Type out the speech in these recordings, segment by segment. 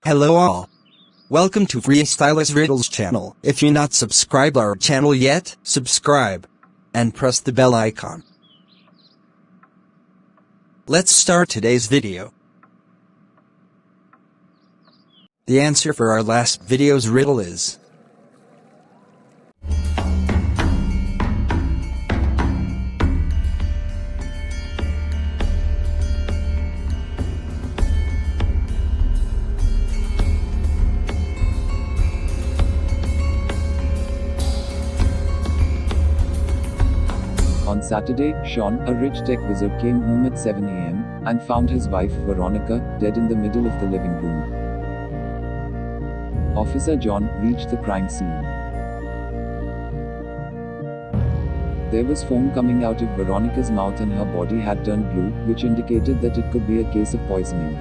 Hello all. Welcome to Freestylers Riddles channel. If you're not subscribed our channel yet, subscribe and press the bell icon. Let's start today's video. The answer for our last video's riddle is On Saturday, Sean, a rich tech wizard, came home at 7 a.m. and found his wife, Veronica, dead in the middle of the living room. Officer John reached the crime scene. There was foam coming out of Veronica's mouth and her body had turned blue, which indicated that it could be a case of poisoning.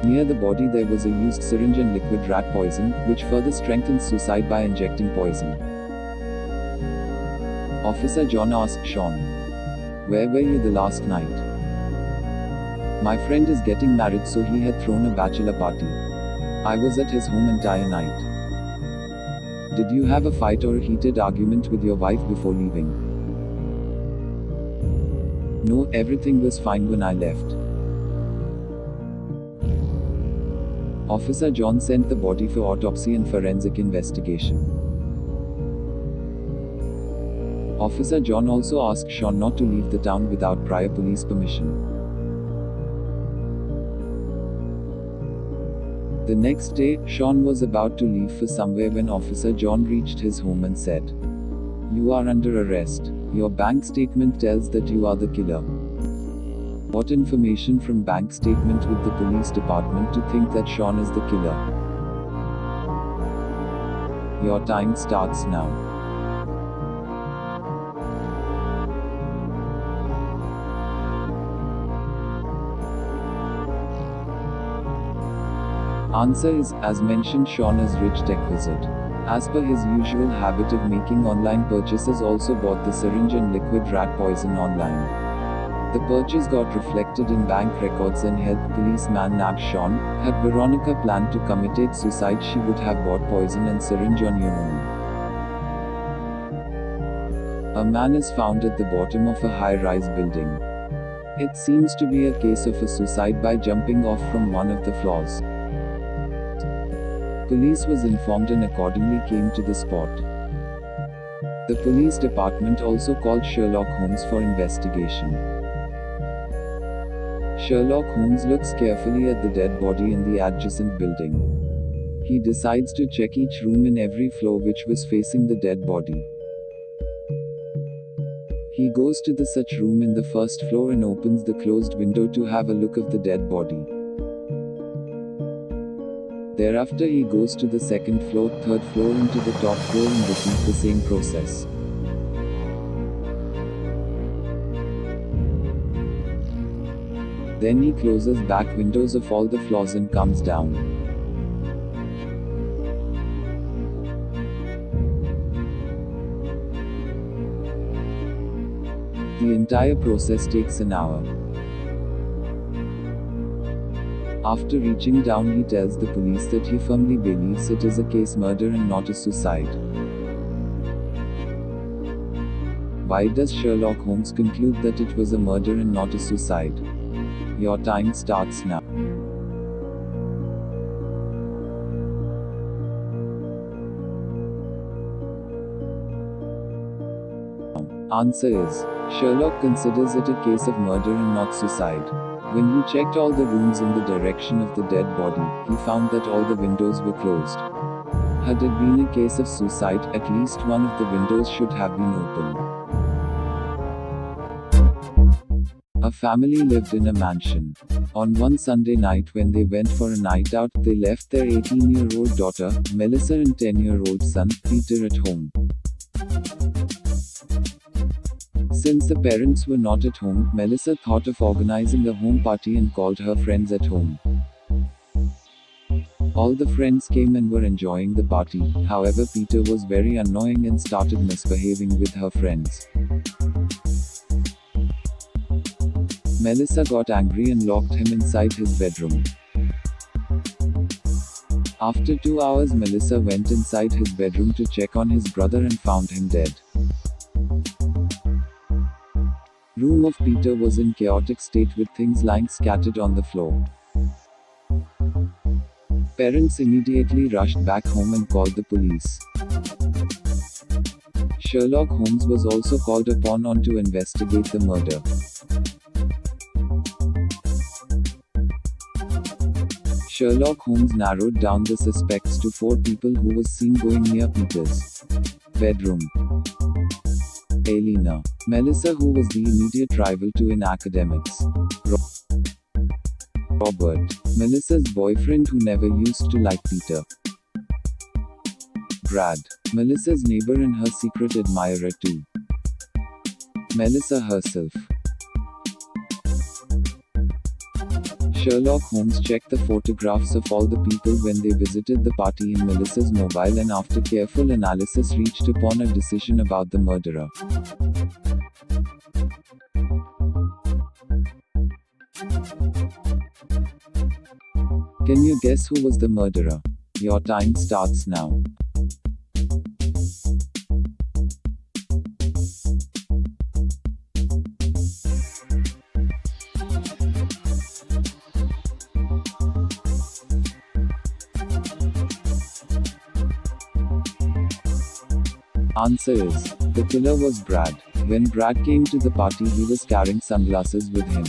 Near the body there was a used syringe and liquid rat poison, which further strengthened suicide by injecting poison. Officer John asked Sean, "Where were you the last night?" "My friend is getting married, so he had thrown a bachelor party. I was at his home entire night." "Did you have a fight or a heated argument with your wife before leaving?" "No, everything was fine when I left." Officer John sent the body for autopsy and forensic investigation. Officer John also asked Sean not to leave the town without prior police permission. The next day, Sean was about to leave for somewhere when Officer John reached his home and said, "You are under arrest. Your bank statement tells that you are the killer." What information from bank statement with the police department to think that Sean is the killer? Your time starts now. Answer is, as mentioned, Sean is rich tech wizard. As per his usual habit of making online purchases, also bought the syringe and liquid rat poison online. The purchase got reflected in bank records and helped policeman nab Sean. Had Veronica planned to commit suicide, she would have bought poison and syringe on her own. A man is found at the bottom of a high-rise building. It seems to be a case of a suicide by jumping off from one of the floors. Police was informed and accordingly came to the spot. The police department also called Sherlock Holmes for investigation. Sherlock Holmes looks carefully at the dead body in the adjacent building. He decides to check each room in every floor which was facing the dead body. He goes to the such room in the first floor and opens the closed window to have a look of the dead body. Thereafter he goes to the second floor, third floor and to the top floor and repeats the same process. Then he closes back windows of all the floors and comes down. The entire process takes an hour. After reaching down, he tells the police that he firmly believes it is a case murder and not a suicide. Why does Sherlock Holmes conclude that it was a murder and not a suicide? Your time starts now. Answer is, Sherlock considers it a case of murder and not suicide. When he checked all the rooms in the direction of the dead body, he found that all the windows were closed. Had it been a case of suicide, at least one of the windows should have been open. A family lived in a mansion. On one Sunday night when they went for a night out, they left their 18-year-old daughter, Melissa, and 10-year-old son, Peter, at home. Since the parents were not at home, Melissa thought of organizing a home party and called her friends at home. All the friends came and were enjoying the party. However, Peter was very annoying and started misbehaving with her friends. Melissa got angry and locked him inside his bedroom. After 2 hours, Melissa went inside his bedroom to check on his brother and found him dead. Room of Peter was in chaotic state with things lying scattered on the floor. Parents immediately rushed back home and called the police. Sherlock Holmes was also called upon to investigate the murder. Sherlock Holmes narrowed down the suspects to 4 people who was seen going near Peter's bedroom. Elena. Melissa, who was the immediate rival to in academics. Robert. Melissa's boyfriend who never used to like Peter. Brad. Melissa's neighbor and her secret admirer too. Melissa herself. Sherlock Holmes checked the photographs of all the people when they visited the party in Melissa's mobile and after careful analysis reached upon a decision about the murderer. Can you guess who was the murderer? Your time starts now. Answer is, the killer was Brad. When Brad came to the party, he was carrying sunglasses with him.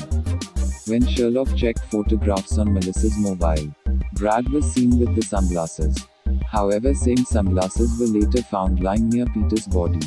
When Sherlock checked photographs on Melissa's mobile, Brad was seen with the sunglasses. However, same sunglasses were later found lying near Peter's body.